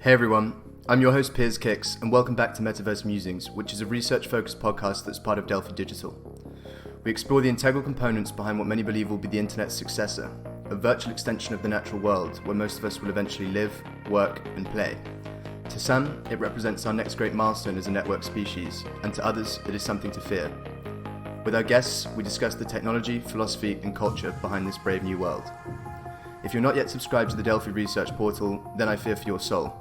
Hey everyone, I'm your host Piers Kicks, and welcome back to Metaverse Musings, which is a research-focused podcast that's part of Delphi Digital. We explore the integral components behind what many believe will be the internet's successor, a virtual extension of the natural world where most of us will eventually live, work, and play. To some, it represents our next great milestone as a network species, and to others, it is something to fear. With our guests, we discuss the technology, philosophy, and culture behind this brave new world. If you're not yet subscribed to the Delphi Research Portal, then I fear for your soul.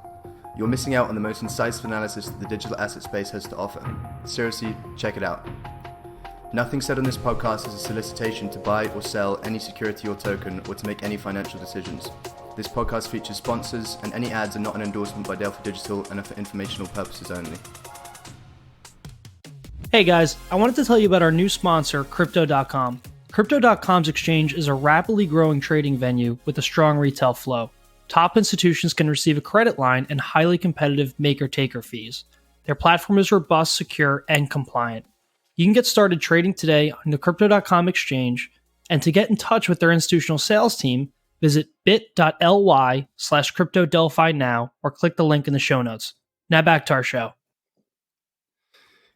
You're missing out on the most incisive analysis that the digital asset space has to offer. Seriously, check it out. Nothing said on this podcast is a solicitation to buy or sell any security or token or to make any financial decisions. This podcast features sponsors, and any ads are not an endorsement by Delphi Digital and are for informational purposes only. Hey guys, I wanted to tell you about our new sponsor, Crypto.com. Crypto.com's exchange is a rapidly growing trading venue with a strong retail flow. Top institutions can receive a credit line and highly competitive maker-taker fees. Their platform is robust, secure, and compliant. You can get started trading today on the Crypto.com exchange, and to get in touch with their institutional sales team, visit bit.ly/CryptoDelphi now or click the link in the show notes. Now back to our show.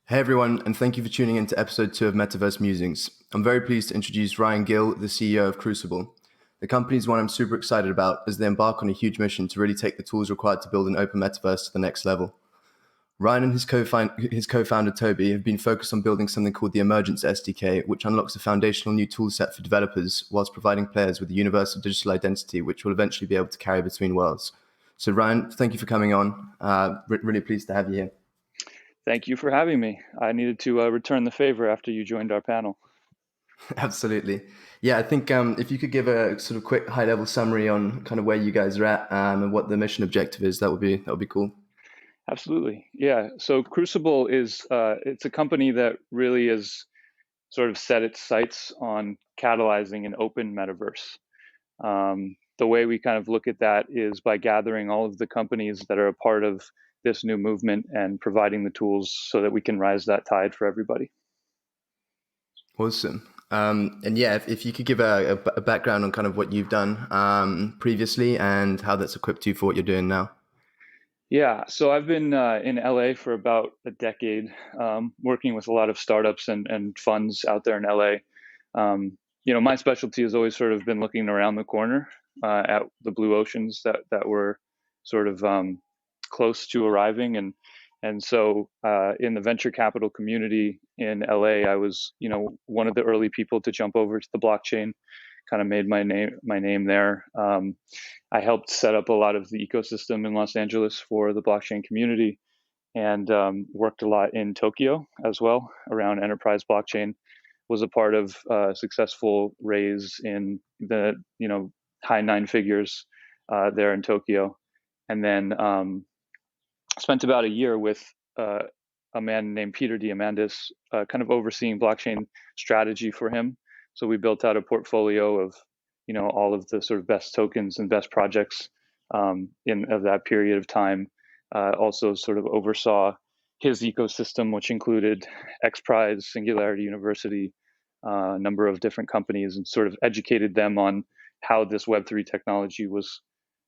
Hey everyone, and thank you for tuning in to episode 2 of Metaverse Musings. I'm very pleased to introduce Ryan Gill, the CEO of Crucible. The company is one I'm super excited about as they embark on a huge mission to really take the tools required to build an open metaverse to the next level. Ryan and his co-founder Toby have been focused on building something called the Emergence SDK, which unlocks a foundational new toolset for developers whilst providing players with a universal digital identity which will eventually be able to carry between worlds. So Ryan, thank you for coming on. Really pleased to have you here. Thank you for having me. I needed to return the favor after you joined our panel. Absolutely. Yeah, I think if you could give a sort of quick high-level summary on kind of where you guys are at and what the mission objective is, that would be cool. Absolutely. Yeah. So Crucible is it's a company that really is sort of set its sights on catalyzing an open metaverse. The way we kind of look at that is by gathering all of the companies that are a part of this new movement and providing the tools so that we can rise that tide for everybody. Awesome. And yeah, if you could give a background on kind of what you've done previously and how that's equipped you for what you're doing now. Yeah, so I've been in LA for about a decade, working with a lot of startups and funds out there in LA. My specialty has always sort of been looking around the corner at the blue oceans that were sort of close to arriving, and so in the venture capital community in LA, I was one of the early people to jump over to the blockchain. Kind of made my name there. I helped set up a lot of the ecosystem in Los Angeles for the blockchain community, and worked a lot in Tokyo as well around enterprise blockchain. Was a part of a successful raise in the high 9 figures there in Tokyo, and then spent about a year with a man named Peter Diamandis, kind of overseeing blockchain strategy for him. So we built out a portfolio of, all of the sort of best tokens and best projects of that period of time. Also sort of oversaw his ecosystem, which included XPRIZE, Singularity University, a number of different companies, and sort of educated them on how this Web3 technology was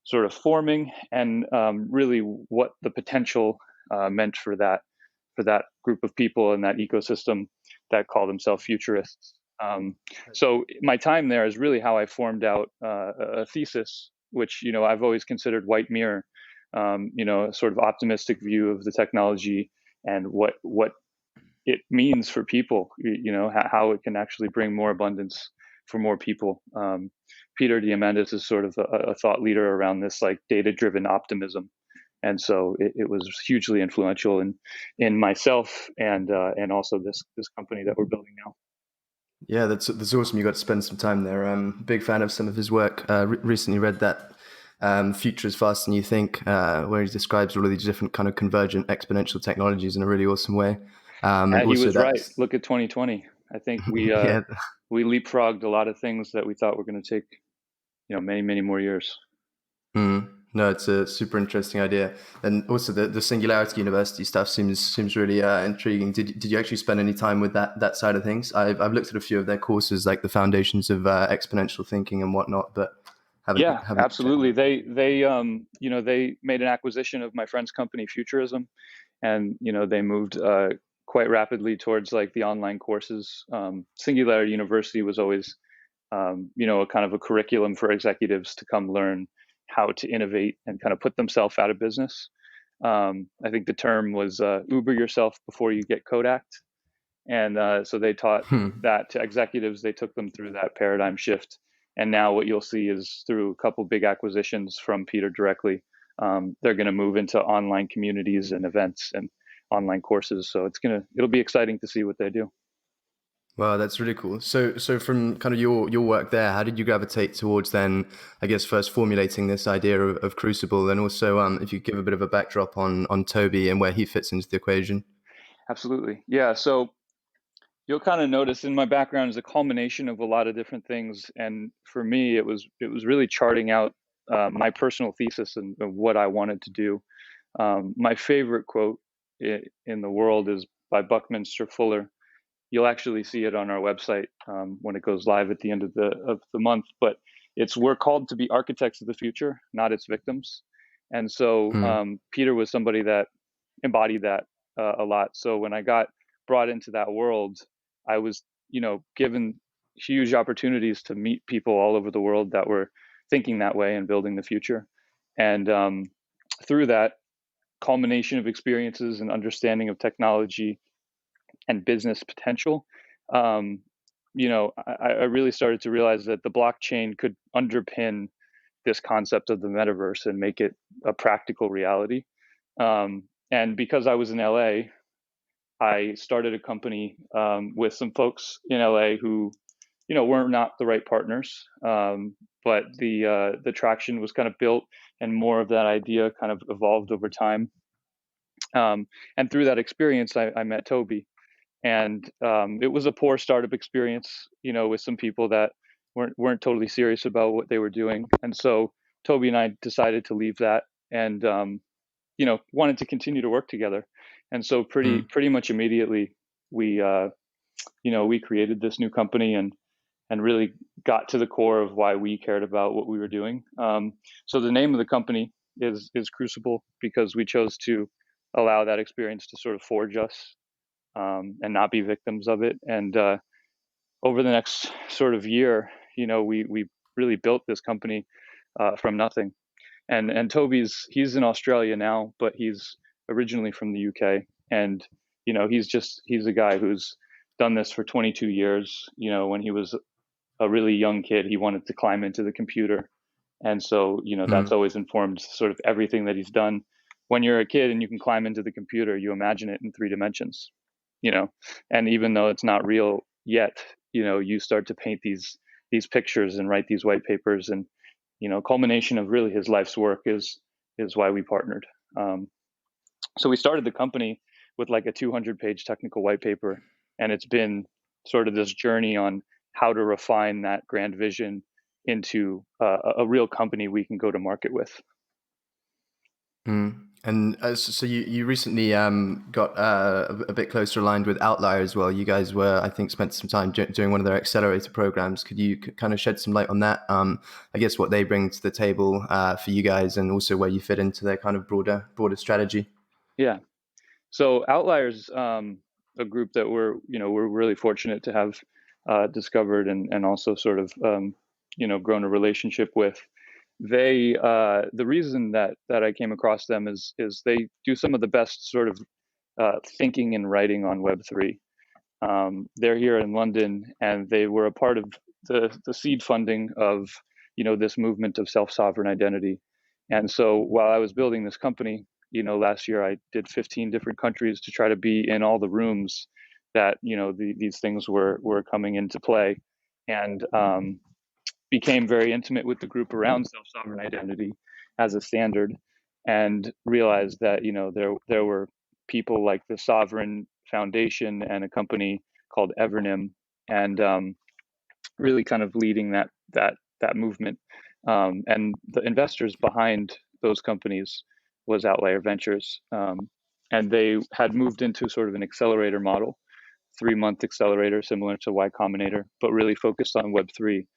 sort of forming and really what the potential meant for that group of people in that ecosystem that call themselves futurists. So my time there is really how I formed out a thesis, which I've always considered white mirror, a sort of optimistic view of the technology and what it means for people, how it can actually bring more abundance for more people. Peter Diamandis is sort of a thought leader around this like data-driven optimism, and so it was hugely influential in myself and also this company that we're building now. Yeah, that's awesome. You got to spend some time there. I'm a big fan of some of his work. Recently read that Future is Faster Than You Think, where he describes all of these different kind of convergent exponential technologies in a really awesome way. And he was right. Look at 2020. I think we we leapfrogged a lot of things that we thought were going to take many, many more years. No, it's a super interesting idea, and also the Singularity University stuff seems really intriguing. Did you actually spend any time with that side of things? I've looked at a few of their courses, like the foundations of exponential thinking and whatnot, but Yeah, Having checked them absolutely. out. They made an acquisition of my friend's company, Futurism, and they moved quite rapidly towards like the online courses. Singularity University was always a kind of a curriculum for executives to come learn how to innovate and kind of put themselves out of business. I think the term was Uber yourself before you get Kodaked. And so they taught Hmm. that to executives. They took them through that paradigm shift. And now what you'll see is through a couple big acquisitions from Peter directly, they're going to move into online communities and events and online courses. So it'll be exciting to see what they do. Wow, that's really cool. So from kind of your work there, how did you gravitate towards then, I guess, first formulating this idea of Crucible, and also if you give a bit of a backdrop on Toby and where he fits into the equation? Absolutely. Yeah. So you'll kind of notice in my background is a culmination of a lot of different things. And for me, it was really charting out my personal thesis and of what I wanted to do. My favorite quote in the world is by Buckminster Fuller. You'll actually see it on our website when it goes live at the end of the month. But we're called to be architects of the future, not its victims. And so Hmm. Peter was somebody that embodied that a lot. So when I got brought into that world, I was given huge opportunities to meet people all over the world that were thinking that way and building the future. And through that culmination of experiences and understanding of technology and business potential, I really started to realize that the blockchain could underpin this concept of the metaverse and make it a practical reality. And because I was in LA, I started a company with some folks in LA who, were not the right partners, but the traction was kind of built, and more of that idea kind of evolved over time. And through that experience, I met Toby, and it was a poor startup experience, with some people that weren't totally serious about what they were doing, and so Toby and I decided to leave that and wanted to continue to work together, and so pretty much immediately we we created this new company and really got to the core of why we cared about what we were doing. So the name of the company is Crucible because we chose to allow that experience to sort of forge us and not be victims of it. And over the next sort of year, we really built this company from nothing. And he's in Australia now, but he's originally from the UK, and he's a guy who's done this for 22 years. When he was a really young kid, he wanted to climb into the computer, and so that's Hmm. always informed sort of everything that he's done. When you're a kid and you can climb into the computer, you imagine it in 3 dimensions, you know, and even though it's not real yet, you start to paint these pictures and write these white papers, and culmination of really his life's work is why we partnered. So we started the company with like a 200-page technical white paper, and it's been sort of this journey on how to refine that grand vision into a real company we can go to market with. Mm. And so you recently got a bit closer aligned with Outlier as well. You guys were, I think, spent some time doing one of their accelerator programs. Could you kind of shed some light on that? I guess what they bring to the table for you guys, and also where you fit into their kind of broader strategy. Yeah. So Outliers, a group that we're really fortunate to have discovered and also sort of grown a relationship with. The reason that I came across them is they do some of the best sort of thinking and writing on Web3. They're here in London, and they were a part of the seed funding of this movement of self-sovereign identity. And so while I was building this company, last year I did 15 different countries to try to be in all the rooms that these things were coming into play, and became very intimate with the group around self-sovereign identity as a standard, and realized that there were people like the Sovereign Foundation and a company called Evernym, and really kind of leading that movement. And the investors behind those companies was Outlier Ventures, and they had moved into sort of an accelerator model, 3-month accelerator similar to Y Combinator, but really focused on Web3,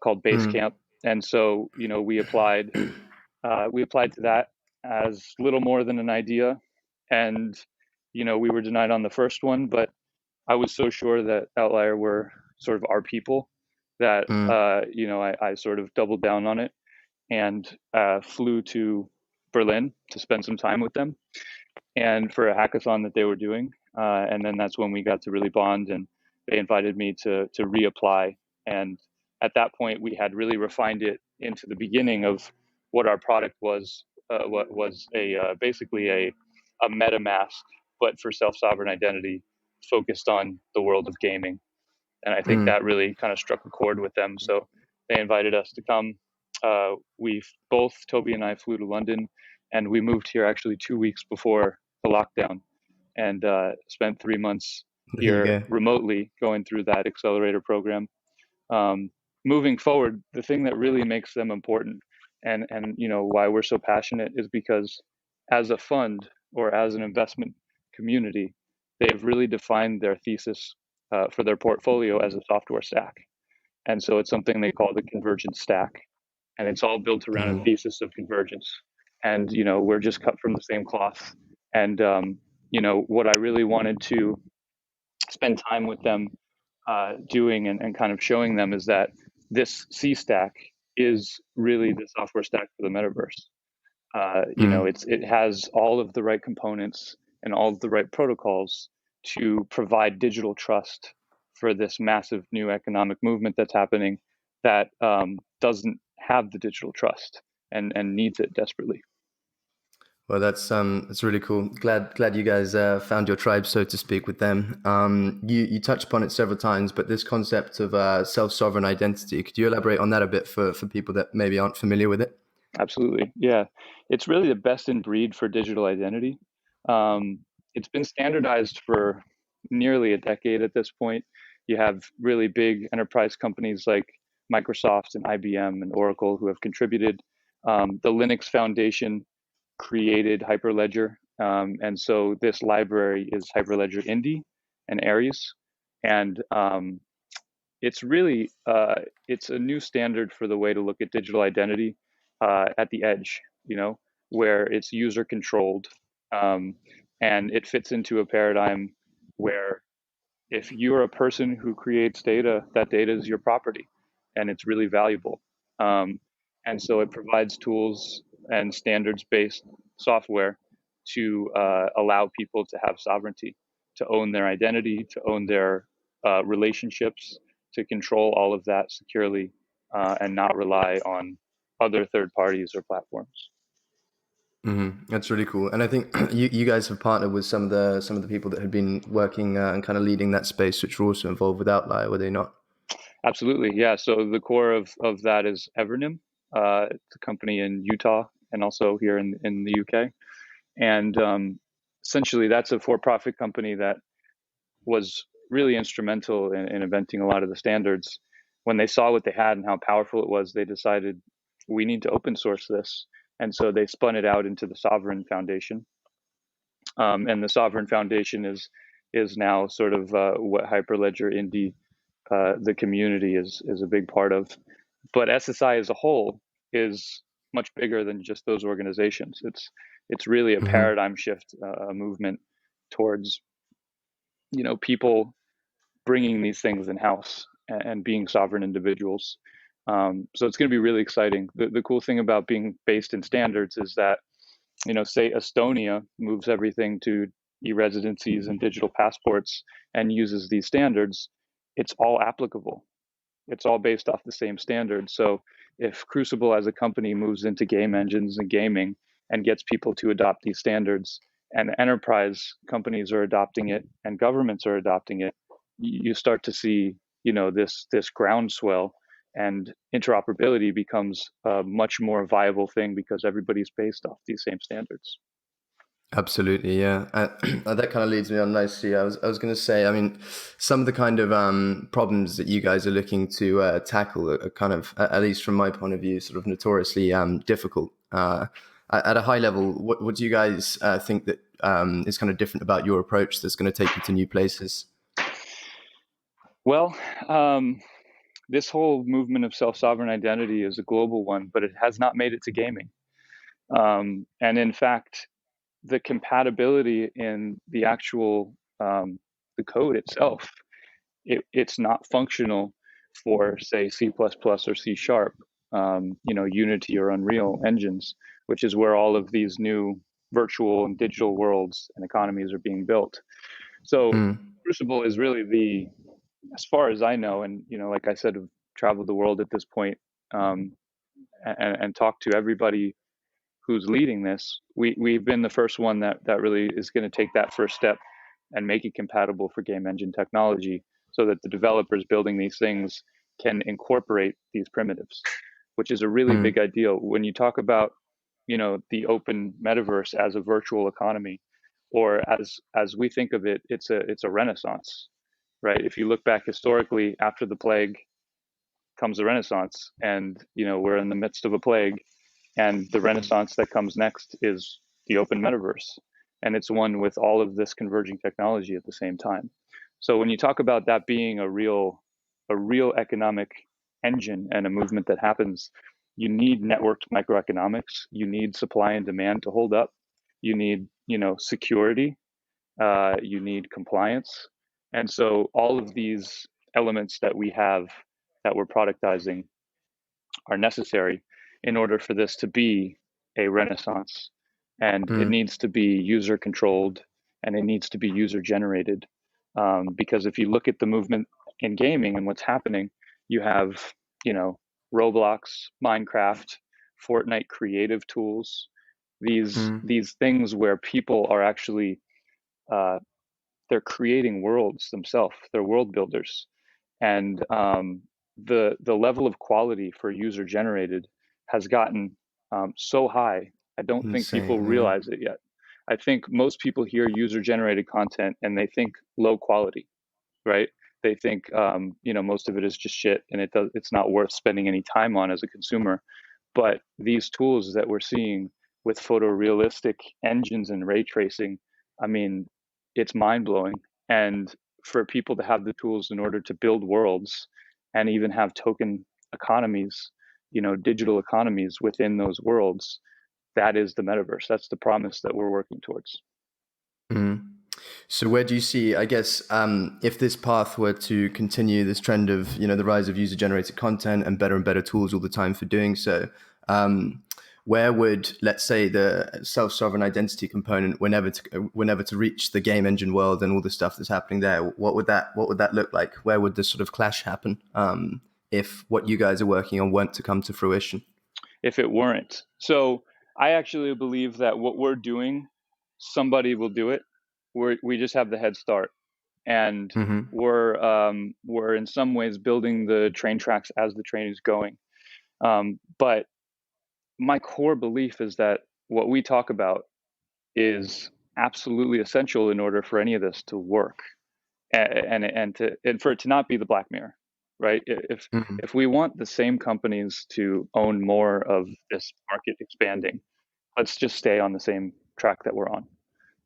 called Mm. Basecamp. And so, we applied to that as little more than an idea. And, we were denied on the first one, but I was so sure that Outlier were sort of our people that, I sort of doubled down on it and flew to Berlin to spend some time with them and for a hackathon that they were doing. And then that's when we got to really bond, and they invited me to reapply. And at that point, we had really refined it into the beginning of what our product was. What was basically a MetaMask, but for self-sovereign identity, focused on the world of gaming. And I think that really kind of struck a chord with them. So they invited us to come. We both, Toby and I, flew to London, and we moved here actually 2 weeks before the lockdown, and spent 3 months here remotely going through that accelerator program. Moving forward, the thing that really makes them important, and why we're so passionate, is because as a fund or as an investment community, they've really defined their thesis for their portfolio as a software stack. And so it's something they call the convergence stack. And it's all built around a thesis of convergence. And, we're just cut from the same cloth. And, what I really wanted to spend time with them doing and kind of showing them is that this C stack is really the software stack for the metaverse. It has all of the right components and all of the right protocols to provide digital trust for this massive new economic movement that's happening that doesn't have the digital trust and needs it desperately. Well, that's really cool. Glad you guys found your tribe, so to speak, with them. You touched upon it several times, but this concept of self-sovereign identity, could you elaborate on that a bit for people that maybe aren't familiar with it? Absolutely. Yeah. It's really the best in breed for digital identity. It's been standardized for nearly a decade at this point. You have really big enterprise companies like Microsoft and IBM and Oracle who have contributed. The Linux Foundation created Hyperledger. And so this library is Hyperledger Indy and Aries. And it's really it's a new standard for the way to look at digital identity at the edge, where it's user controlled, and it fits into a paradigm where if you're a person who creates data, that data is your property, and it's really valuable. And so it provides tools and standards-based software to allow people to have sovereignty, to own their identity, to own their relationships, to control all of that securely, and not rely on other third parties or platforms. That's really cool, and I think you guys have partnered with some of the people that had been working and kind of leading that space, which were also involved with Outlier, were they not? Absolutely, yeah. So the core of that is Evernym. It's a company in Utah and also here in the UK, and essentially that's a for-profit company that was really instrumental in inventing a lot of the standards. When they saw what they had and how powerful it was, they decided we need to open source this. And so they spun it out into the Sovereign Foundation. And the Sovereign Foundation is now sort of what Hyperledger Indy, the community is a big part of. But SSI as a whole is much bigger than just those organizations. It's really a paradigm shift, a movement towards people bringing these things in house and being sovereign individuals. So it's going to be really exciting. The cool thing about being based in standards is that, say Estonia moves everything to e-residencies and digital passports and uses these standards, it's all applicable. It's all based off the same standards. So if Crucible as a company moves into game engines and gaming and gets people to adopt these standards, and enterprise companies are adopting it and governments are adopting it, you start to see, this groundswell, and interoperability becomes a much more viable thing because everybody's based off these same standards. Absolutely, yeah. That kind of leads me on nicely. I was going to say, I mean, some of the kind of problems that you guys are looking to tackle are kind of, at least from my point of view, sort of notoriously difficult. At a high level, what do you guys think that is kind of different about your approach that's going to take you to new places? Well, this whole movement of self-sovereign identity is a global one, but it has not made it to gaming. And in fact, the compatibility in the actual the code itself, it's not functional for, say, C++ or C Sharp, Unity or Unreal engines, which is where all of these new virtual and digital worlds and economies are being built. So Crucible is really as far as I know, and like I said, I've traveled the world at this point, and talked to everybody who's leading this. We've been the first one that really is going to take that first step and make it compatible for game engine technology, so that the developers building these things can incorporate these primitives, which is a really big ideal. When you talk about, the open metaverse as a virtual economy, or as we think of it, it's a renaissance, right? If you look back historically, after the plague comes the Renaissance, and we're in the midst of a plague, and the Renaissance that comes next is the open metaverse, and it's one with all of this converging technology at the same time. So when you talk about that being a real economic engine and a movement that happens, you need networked microeconomics, you need supply and demand to hold up, you need security, you need compliance. And so all of these elements that we have, that we're productizing, are necessary in order for this to be a renaissance. And it needs to be user controlled, and it needs to be user generated. Because if you look at the movement in gaming and what's happening, you have, Roblox, Minecraft, Fortnite creative tools, these things where people are actually they're creating worlds themselves. They're world builders, and the level of quality for user generated has gotten so high. I don't think people Insane, yeah. realize it yet. I think most people hear user generated content and they think low quality, right? They think most of it is just shit, and it's not worth spending any time on as a consumer. But these tools that we're seeing with photorealistic engines and ray tracing, I mean, it's mind blowing. And for people to have the tools in order to build worlds and even have token economies, digital economies within those worlds, that is the metaverse. That's the promise that we're working towards. So where do you see, I guess, if this path were to continue, this trend of, the rise of user-generated content and better tools all the time for doing so, where would, let's say, the self-sovereign identity component, whenever to reach the game engine world and all the stuff that's happening there, what would that look like? Where would this sort of clash happen, if what you guys are working on weren't to come to fruition? If it weren't. So I actually believe that what we're doing, somebody will do it. We just have the head start, and we're in some ways building the train tracks as the train is going. But my core belief is that what we talk about is absolutely essential in order for any of this to work, and for it to not be the Black Mirror, right? If we want the same companies to own more of this market expanding, let's just stay on the same track that we're on,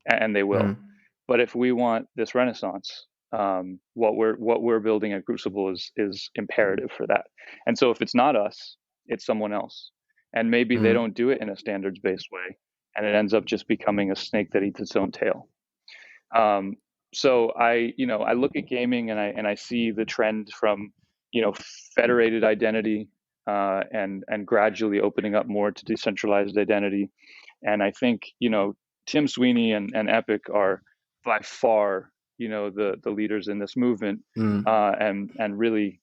and they will. But if we want this renaissance, what we're building at Crucible is imperative for that. And so if it's not us, it's someone else, and maybe they don't do it in a standards based way, and it ends up just becoming a snake that eats its own tail. So I look at gaming, and I see the trend from federated identity, and gradually opening up more to decentralized identity. And I think Tim Sweeney and Epic are by far the leaders in this movement, and really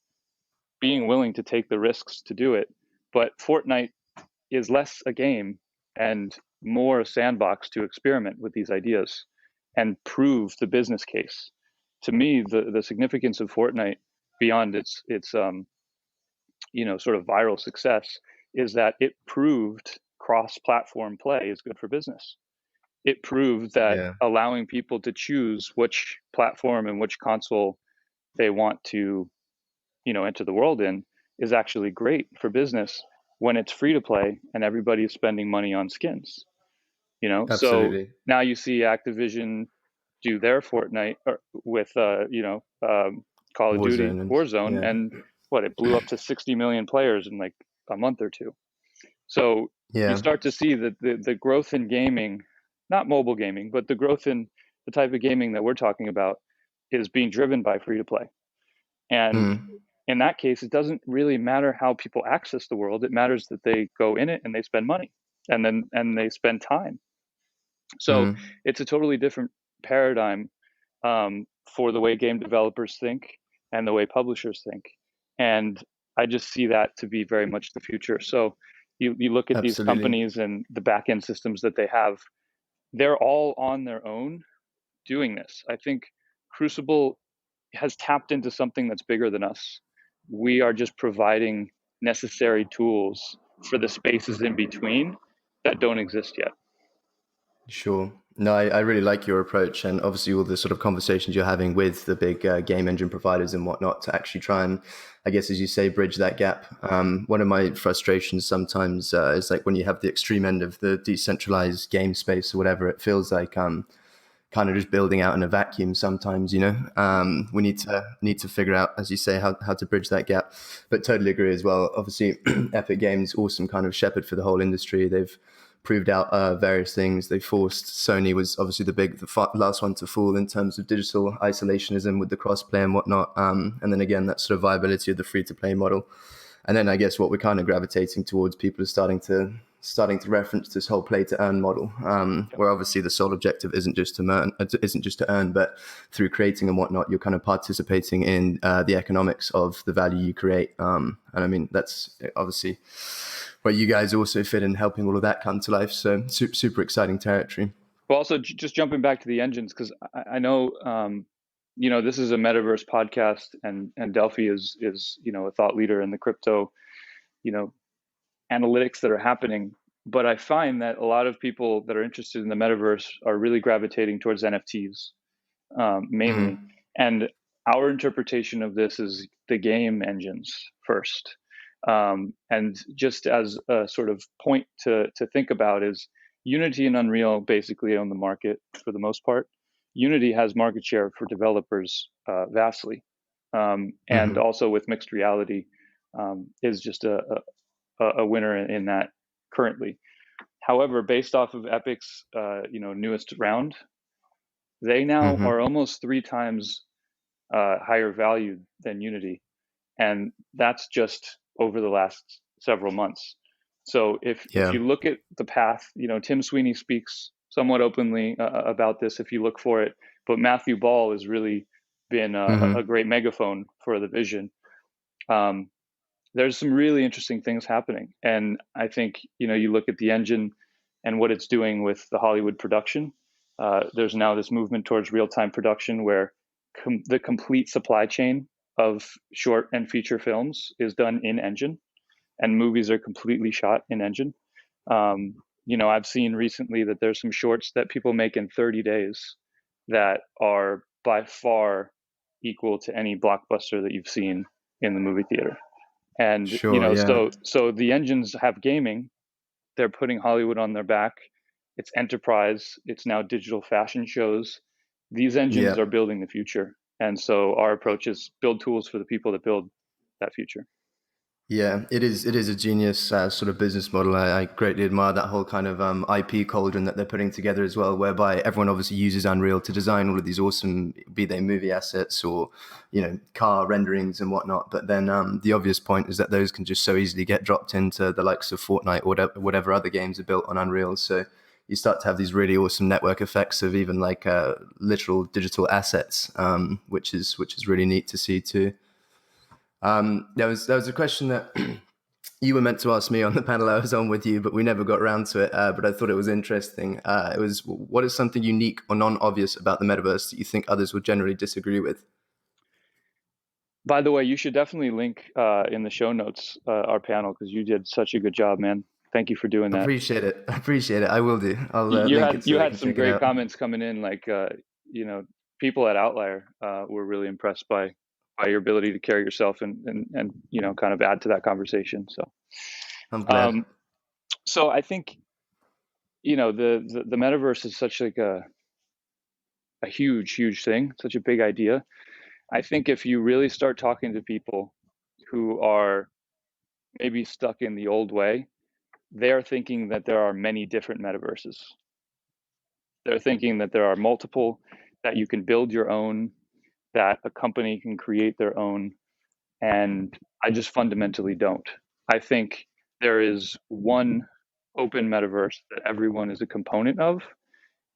being willing to take the risks to do it. But Fortnite is less a game and more a sandbox to experiment with these ideas and prove the business case. To me, the significance of Fortnite, beyond its sort of viral success, is that it proved cross-platform play is good for business. It proved that allowing people to choose which platform and which console they want to enter the world in is actually great for business when it's free to play and everybody is spending money on skins. So Absolutely. now you see Activision do their Fortnite with Call of Duty Warzone Warzone, yeah. and it blew up to 60 million players in like a month or two. So you Yeah. start to see that the growth in gaming, not mobile gaming, but the growth in the type of gaming that we're talking about is being driven by free to play. And Mm. in that case, it doesn't really matter how people access the world. It matters that they go in it and they spend money and they spend time. So Mm. it's a totally different paradigm for the way game developers think and the way publishers think. And I just see that to be very much the future. So you look at these Absolutely. companies and the back end systems that they have, they're all on their own doing this. I think Crucible has tapped into something that's bigger than us. We are just providing necessary tools for the spaces in between that don't exist yet. Sure. No, I really like your approach, and obviously all the sort of conversations you're having with the big game engine providers and whatnot to actually try and, I guess, as you say, bridge that gap. One of my frustrations sometimes is like when you have the extreme end of the decentralized game space or whatever, it feels like kind of just building out in a vacuum sometimes, we need to figure out, as you say, how to bridge that gap. But totally agree as well. Obviously Epic Games, awesome kind of shepherd for the whole industry. They've proved out various things. They forced, Sony was obviously the last one to fall in terms of digital isolationism with the crossplay and whatnot, and then again that sort of viability of the free to play model. And then I guess what we're kind of gravitating towards, people are starting to reference this whole play to earn model, where obviously the sole objective isn't just to earn, but through creating and whatnot, you're kind of participating in the economics of the value you create. And I mean, that's obviously where you guys also fit in, helping all of that come to life. So super exciting territory. Well, also just jumping back to the engines, because I know, this is a metaverse podcast, and Delphi is a thought leader in the crypto, you know, analytics that are happening. But I find that a lot of people that are interested in the metaverse are really gravitating towards NFTs, mainly. Mm. And our interpretation of this is the game engines first. And just as a sort of point to think about is Unity and Unreal basically own the market for the most part. Unity has market share for developers vastly. And Mm-hmm. also with mixed reality is just a winner in that currently. However, based off of Epic's newest round, they now Mm-hmm. are almost 3 times higher value than Unity, and that's just over the last several months. So if Yeah. you look at the path, Tim Sweeney speaks somewhat openly about this if you look for it, but Matthew Ball has really been a Mm-hmm. great megaphone for the vision. Um, there's some really interesting things happening, and I think you look at the engine and what it's doing with the Hollywood production. There's now this movement towards real-time production where the complete supply chain of short and feature films is done in engine, and movies are completely shot in engine. I've seen recently that there's some shorts that people make in 30 days that are by far equal to any blockbuster that you've seen in the movie theater. And Sure. Yeah. so the engines have gaming. They're putting Hollywood on their back. It's enterprise. It's now digital fashion shows. These engines Yeah. are building the future. And so our approach is build tools for the people that build that future. Yeah, it is. It is a genius sort of business model. I greatly admire that whole kind of IP cauldron that they're putting together as well, whereby everyone obviously uses Unreal to design all of these awesome, be they movie assets or car renderings and whatnot. But then the obvious point is that those can just so easily get dropped into the likes of Fortnite or whatever other games are built on Unreal. So you start to have these really awesome network effects of even like literal digital assets, which is really neat to see too. There was a question that you were meant to ask me on the panel I was on with you, but we never got around to it. But I thought it was interesting. It was, what is something unique or non-obvious about the metaverse that you think others would generally disagree with? By the way, you should definitely link in the show notes our panel, because you did such a good job, man. Thank you for doing that. Appreciate it. Appreciate it. I will do. I'll You link had it so you they had can some check it great out. comments coming in, like people at Outlier were really impressed by your ability to carry yourself and kind of add to that conversation. So I'm glad. um, so I think the metaverse is such like a huge thing, such a big idea. I think if you really start talking to people who are maybe stuck in the old way, they're thinking that there are many different metaverses. They're thinking that there are multiple, that you can build your own, that a company can create their own. And I just fundamentally don't. I think there is one open metaverse that everyone is a component of.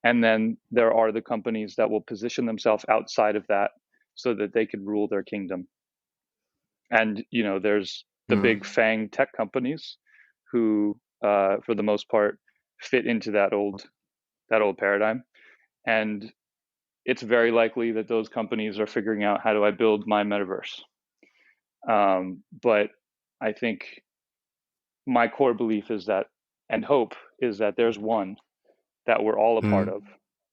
And then there are the companies that will position themselves outside of that so that they can rule their kingdom. And, there's the big Mm. FANG tech companies who, for the most part, fit into that old paradigm. And it's very likely that those companies are figuring out, how do I build my metaverse? But I think my core belief is that, and hope is that, there's one that we're all a part Mm. of.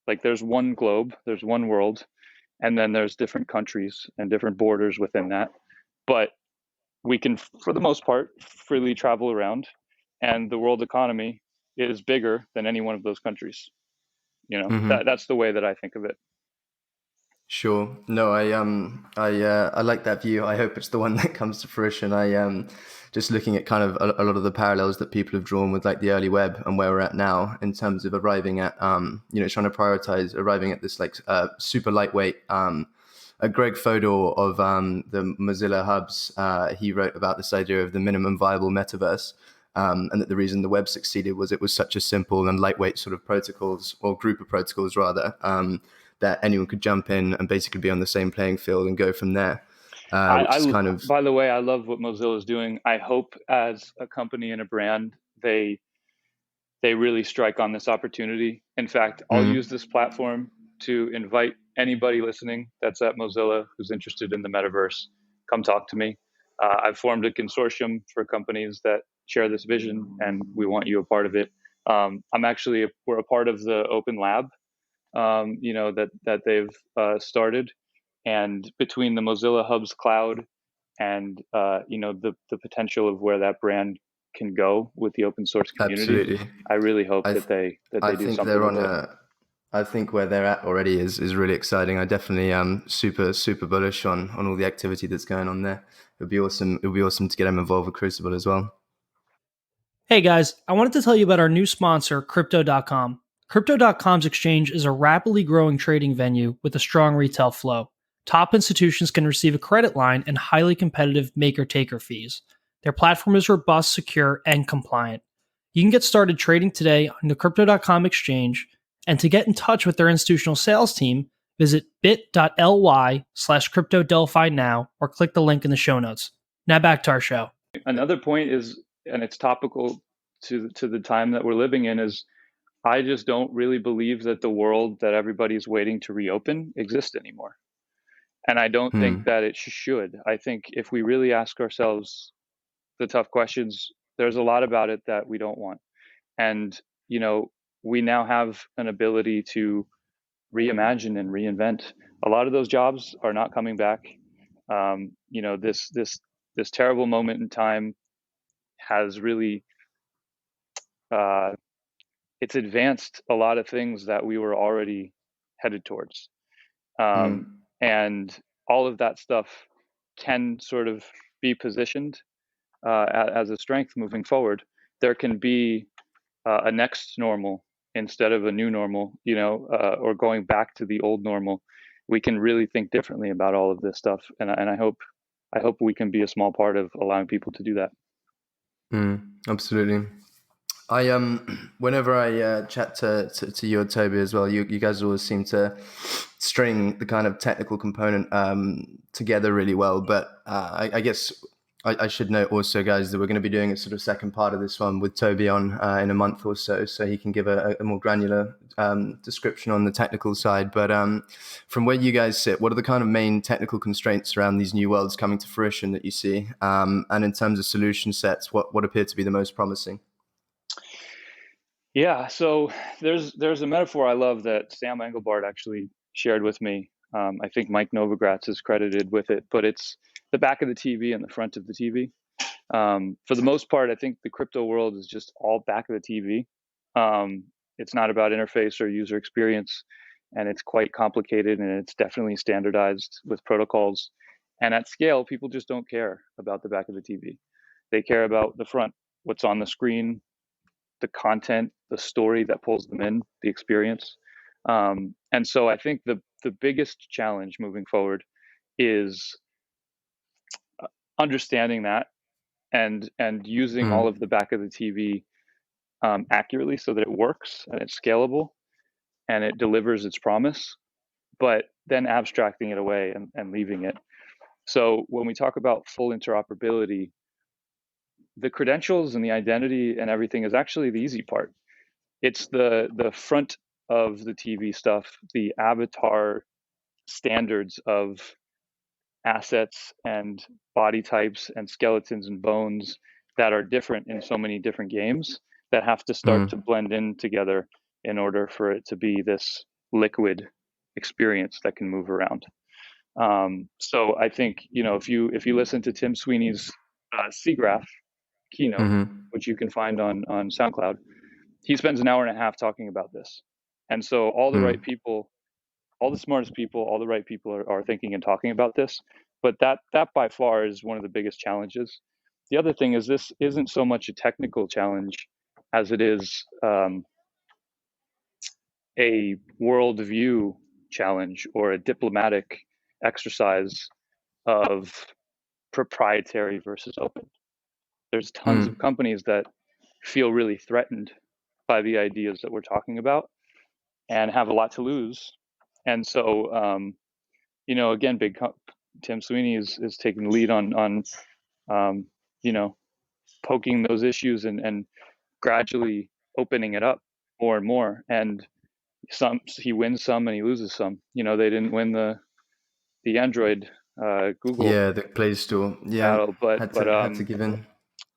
Like, there's one globe, there's one world, and then there's different countries and different borders within that. But we can, for the most part, freely travel around, and the world economy is bigger than any one of those countries. Mm-hmm. That's the way that I think of it. Sure. No, I like that view. I hope it's the one that comes to fruition. Just looking at kind of a lot of the parallels that people have drawn with like the early web and where we're at now in terms of arriving at trying to prioritize arriving at this like super lightweight. Greg Fodor of the Mozilla Hubs, he wrote about this idea of the minimum viable metaverse. And that the reason the web succeeded was it was such a simple and lightweight sort of protocols, or group of protocols rather, that anyone could jump in and basically be on the same playing field and go from there, which is kind of. By the way, I love what Mozilla is doing. I hope, as a company and a brand, they really strike on this opportunity. In fact, I'll use Mm. this platform to invite anybody listening that's at Mozilla who's interested in the metaverse. Come talk to me. I've formed a consortium for companies that share this vision, and we want you a part of it. We're a part of the Open Lab, that they've started, and between the Mozilla Hubs cloud and the potential of where that brand can go with the open source community, Absolutely. I really hope I that th- they I do think something they're with on it. a. I think where they're at already is really exciting. I definitely super bullish on all the activity that's going on there. It would be awesome. It would be awesome to get them involved with Crucible as well. Hey guys, I wanted to tell you about our new sponsor, Crypto.com. Crypto.com's exchange is a rapidly growing trading venue with a strong retail flow. Top institutions can receive a credit line and highly competitive maker taker fees. Their platform is robust, secure, and compliant. You can get started trading today on the Crypto.com exchange, and to get in touch with their institutional sales team, visit bit.ly/cryptodelphi now or click the link in the show notes. Now back to our show. Another point is, and it's topical to the time that we're living in, is I just don't really believe that the world that everybody's waiting to reopen exists anymore. And I don't think Hmm. that it should. I think if we really ask ourselves the tough questions, there's a lot about it that we don't want. And, we now have an ability to reimagine and reinvent. A lot of those jobs are not coming back. This terrible moment in time has really uh, it's advanced a lot of things that we were already headed towards, Hmm. and all of that stuff can sort of be positioned as a strength moving forward. There can be a next normal instead of a new normal, or going back to the old normal. We can really think differently about all of this stuff, and I hope we can be a small part of allowing people to do that. Absolutely. I whenever I chat to you or Toby as well, you guys always seem to string the kind of technical component together really well. But I guess I should note also, guys, that we're going to be doing a sort of second part of this one with Toby on in a month or so he can give a more granular description on the technical side. But from where you guys sit, what are the kind of main technical constraints around these new worlds coming to fruition that you see? And in terms of solution sets, what appear to be the most promising? Yeah, so there's a metaphor I love that Sam Engelbart actually shared with me. I think Mike Novogratz is credited with it, but it's the back of the TV and the front of the TV. For the most part, I think the crypto world is just all back of the TV. It's not about interface or user experience, and it's quite complicated, and it's definitely standardized with protocols. And at scale, people just don't care about the back of the TV. They care about the front, what's on the screen, the content, the story that pulls them in, the experience. And so I think the biggest challenge moving forward is understanding that and using all of the back of the TV accurately so that it works and it's scalable and it delivers its promise, but then abstracting it away and leaving it. So when we talk about full interoperability, the credentials and the identity and everything is actually the easy part. It's the front of the TV stuff, the avatar standards of assets and body types and skeletons and bones that are different in so many different games that have to start to blend in together in order for it to be this liquid experience that can move around. So I think, if you listen to Tim Sweeney's SIGGRAPH keynote, which you can find on SoundCloud, he spends an hour and a half talking about this. And so all the right people, all the smartest people, all the right people are thinking and talking about this. But that by far is one of the biggest challenges. The other thing is this isn't so much a technical challenge as it is a worldview challenge or a diplomatic exercise of proprietary versus open. There's tons of companies that feel really threatened by the ideas that we're talking about and have a lot to lose. And so, again, Tim Sweeney is taking the lead on poking those issues and gradually opening it up more and more. And he wins some and he loses some. They didn't win the Android Google the Play Store battle, but had to give in.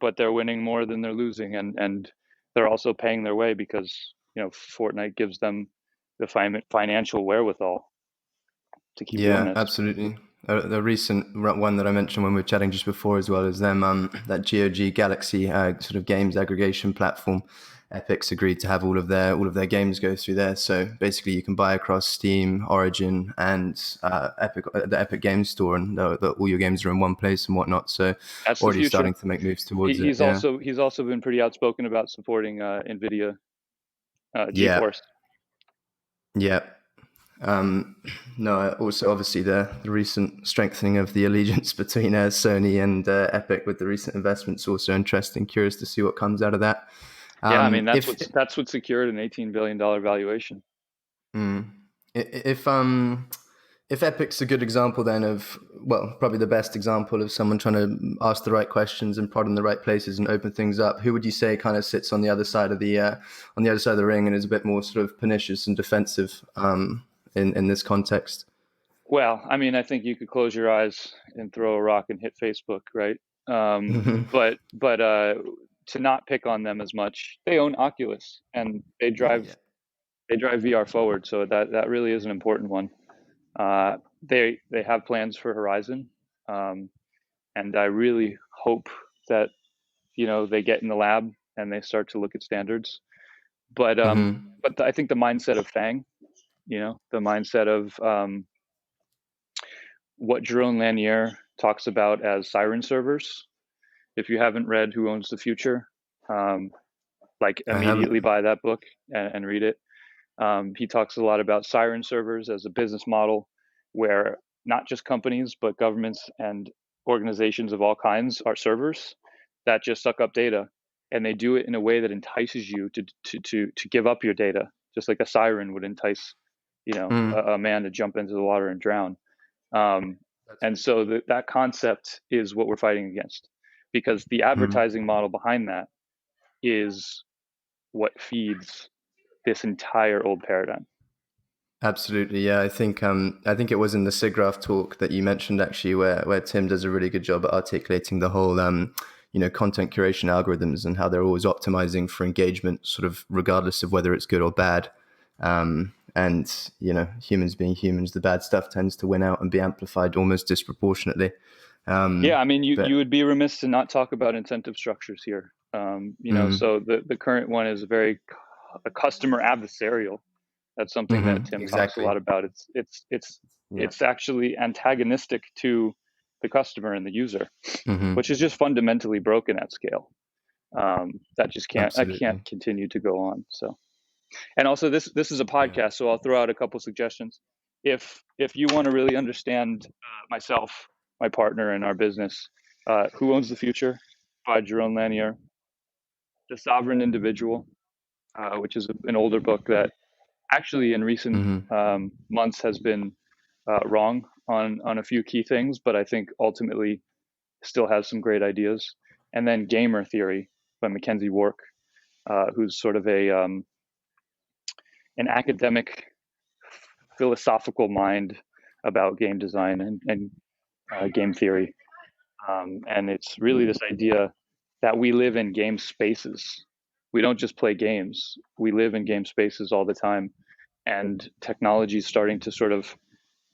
But they're winning more than they're losing, and they're also paying their way because Fortnite gives them the financial wherewithal to keep doing this. Absolutely. The recent one that I mentioned when we were chatting just before as well is them that GOG Galaxy sort of games aggregation platform. Epic's agreed to have all of their games go through there. So basically, you can buy across Steam, Origin, and the Epic Games Store, and all your games are in one place and whatnot. So that's already starting to make moves towards it. He's also been pretty outspoken about supporting NVIDIA GeForce. Yeah. No, also obviously the recent strengthening of the allegiance between Sony and Epic with the recent investments also interesting. Curious to see what comes out of that. That's what secured an $18 billion valuation. If Epic's a good example then of, well, probably the best example of someone trying to ask the right questions and prod in the right places and open things up, who would you say kind of sits on the other side of the ring and is a bit more sort of pernicious and defensive in this context? Well, I mean, I think you could close your eyes and throw a rock and hit Facebook, right? But to not pick on them as much, they own Oculus and they drive VR forward, so that really is an important one. They have plans for Horizon, and I really hope that they get in the lab and they start to look at standards. But I think the mindset of Fang, the mindset of what Jerome Lanier talks about as siren servers. If you haven't read Who Owns the Future, immediately buy that book and read it. He talks a lot about siren servers as a business model where not just companies, but governments and organizations of all kinds are servers that just suck up data, and they do it in a way that entices you to give up your data, just like a siren would entice, a man to jump into the water and drown. And so that concept is what we're fighting against, because the advertising model behind that is what feeds this entire old paradigm. Absolutely, yeah. I think it was in the SIGGRAPH talk that you mentioned actually, where Tim does a really good job at articulating the whole content curation algorithms and how they're always optimizing for engagement, sort of regardless of whether it's good or bad. And humans being humans, the bad stuff tends to win out and be amplified almost disproportionately. I mean, you would be remiss to not talk about incentive structures here. So the current one is a customer adversarial. That's something that Tim talks a lot about. It's actually antagonistic to the customer and the user, Mm-hmm. which is just fundamentally broken at scale. That just can't Absolutely. continue to go on. So, and also this is a Yeah. podcast, so I'll throw out a couple suggestions. If you want to really understand myself, my partner, and our business, Who Owns the Future by Jerome Lanier, The Sovereign Individual, which is an older book that actually in recent Mm-hmm. months has been wrong on a few key things, but I think ultimately still has some great ideas. And then Gamer Theory by Mackenzie Wark, who's sort of an academic philosophical mind about game design and game theory. And it's really this idea that we live in game spaces. We don't just play games. We live in game spaces all the time. And technology is starting to sort of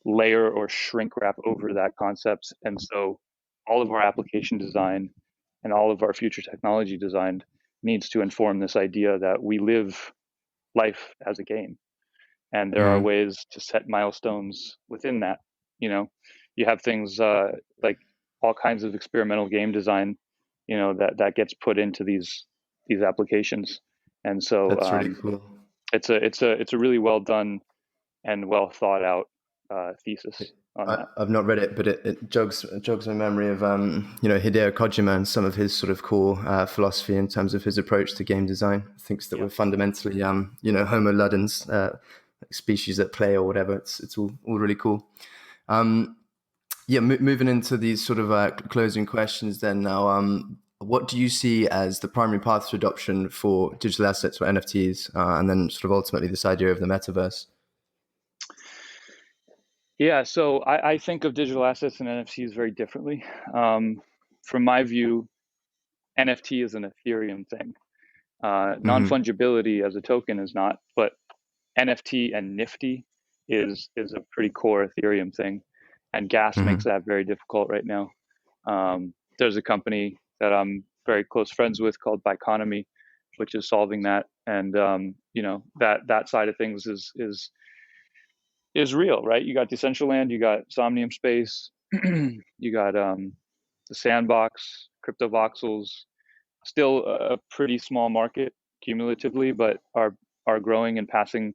layer or shrink wrap over that concept. And so all of our application design and all of our future technology design needs to inform this idea that we live life as a game. And there are Mm-hmm. ways to set milestones within that. You know, you have things like all kinds of experimental game design, that gets put into these applications. And so That's really cool. it's a really well done and well thought out thesis on that. I've not read it, but it jogs my memory of Hideo Kojima and some of his sort of core philosophy in terms of his approach to game design. Thinks that Yeah. we're fundamentally Homo ludens, species at play or whatever. It's all really cool. Moving into these sort of closing questions then now. What do you see as the primary path to adoption for digital assets or NFTs, and then sort of ultimately this idea of the metaverse? Yeah, so I think of digital assets and NFTs very differently. From my view, NFT is an Ethereum thing. Mm-hmm. Non-fungibility as a token is not, but NFT and Nifty is a pretty core Ethereum thing, and gas makes Mm-hmm. that very difficult right now. There's a company that I'm very close friends with called Biconomy, which is solving that, and that side of things is real, right? You got Decentraland, you got Somnium Space, you got the Sandbox, Crypto Voxels, still a pretty small market cumulatively, but are growing and passing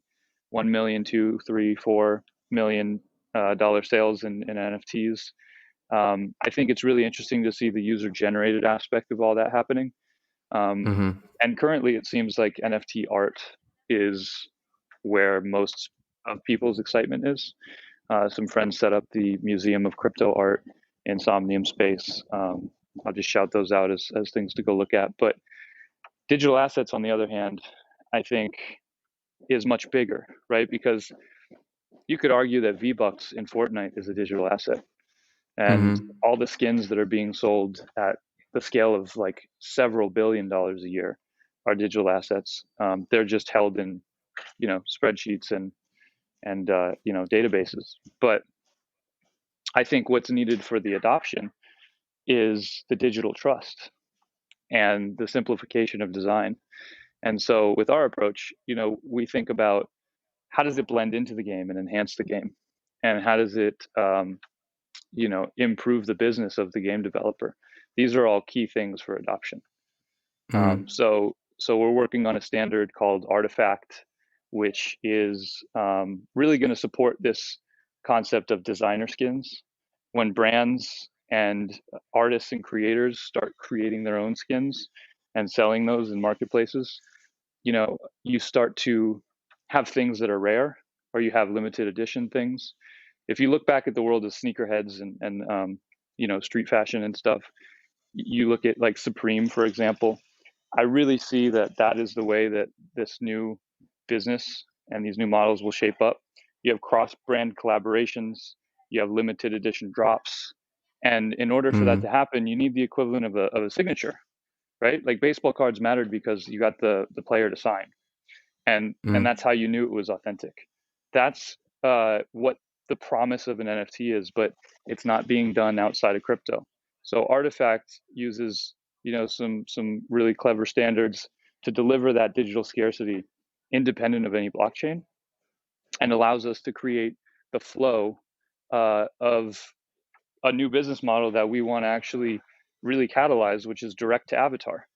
1 million, 2, 3, 4 million dollar sales in NFTs. I think it's really interesting to see the user generated aspect of all that happening. Mm-hmm. And currently, it seems like NFT art is where most of people's excitement is. Some friends set up the Museum of Crypto Art in Somnium Space. I'll just shout those out as things to go look at. But digital assets, on the other hand, I think is much bigger, right? Because you could argue that V-Bucks in Fortnite is a digital asset, and Mm-hmm. all the skins that are being sold at the scale of like several $billion a year are digital assets. They're just held in spreadsheets and databases. But I think what's needed for the adoption is the digital trust and the simplification of design. And so with our approach, we think about how does it blend into the game and enhance the game, and how does it improve the business of the game developer. These are all key things for adoption. Mm-hmm. So we're working on a standard called Artifact, which is really going to support this concept of designer skins. When brands and artists and creators start creating their own skins and selling those in marketplaces, you start to have things that are rare, or you have limited edition things. If you look back at the world of sneakerheads and street fashion and stuff, you look at like Supreme, for example. I really see that is the way that this new business and these new models will shape up. You have cross brand collaborations, you have limited edition drops, and in order for that Mm-hmm. to happen, you need the equivalent of a signature, right? Like baseball cards mattered because you got the player to sign, and Mm-hmm. that's how you knew it was authentic. That's what the promise of an NFT is, but it's not being done outside of crypto. So Artifact uses some really clever standards to deliver that digital scarcity independent of any blockchain, and allows us to create the flow of a new business model that we want to actually really catalyze, which is direct to avatar,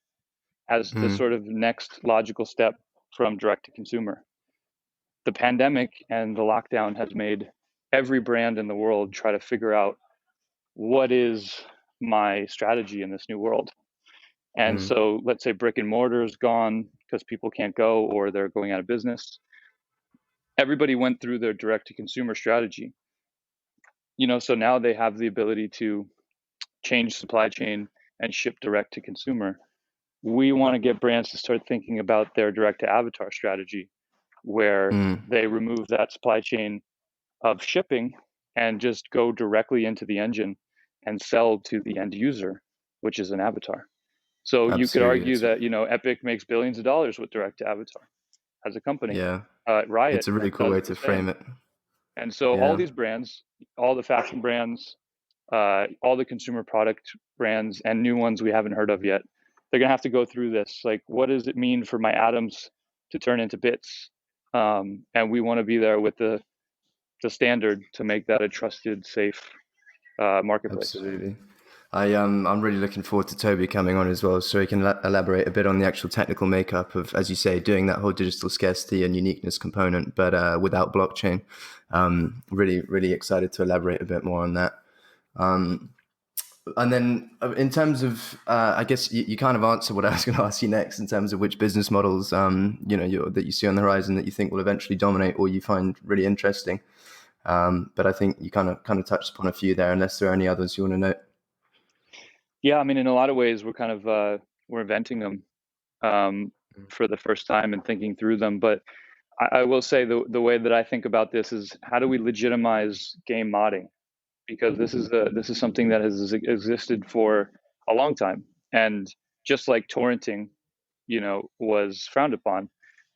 as the sort of next logical step from direct to consumer. The pandemic and the lockdown has made every brand in the world try to figure out, what is my strategy in this new world? And so let's say brick and mortar is gone because people can't go or they're going out of business. Everybody went through their direct to consumer strategy. So now they have the ability to change supply chain and ship direct to consumer. We want to get brands to start thinking about their direct to avatar strategy, where they remove that supply chain of shipping and just go directly into the engine and sell to the end user, which is an avatar. So you could Absolutely. argue that, Epic makes billions of dollars with direct to avatar as a company. Yeah. Riot It's a really cool does way the to frame same. it. And so all Yeah. these brands, all the fashion brands, all the consumer product brands and new ones we haven't heard of yet, they're going to have to go through this. Like, what does it mean for my atoms to turn into bits? And we want to be there with the standard to make that a trusted, safe marketplace. Absolutely. I'm really looking forward to Toby coming on as well, so he can elaborate a bit on the actual technical makeup of, as you say, doing that whole digital scarcity and uniqueness component, but without blockchain. Really, really excited to elaborate a bit more on that. And then in terms of, I guess you kind of answered what I was going to ask you next in terms of which business models, that you see on the horizon that you think will eventually dominate or you find really interesting. But I think you kind of touched upon a few there, unless there are any others you want to note. Yeah, I mean, in a lot of ways, we're inventing them for the first time and thinking through them. But I will say the way that I think about this is, how do we legitimize game modding? Because this is something that has existed for a long time, and just like torrenting, was frowned upon. It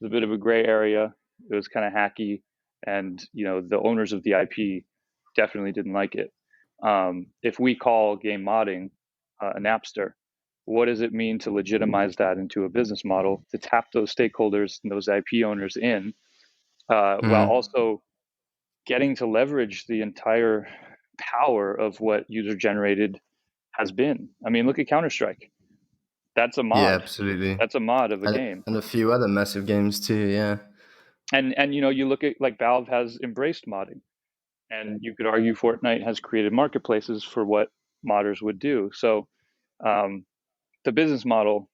was a bit of a gray area. It was kind of hacky, and the owners of the IP definitely didn't like it. If we call game modding a Napster, what does it mean to legitimize that into a business model, to tap those stakeholders and those IP owners in, while also getting to leverage the entire power of what user generated has been? I mean, look at Counter-Strike. That's a Yeah, mod. absolutely. That's a mod of a And, game. and a few other massive games too. Yeah. And you look at, like, Valve has embraced modding, and you could argue Fortnite has created marketplaces for what modders would do. So the business model,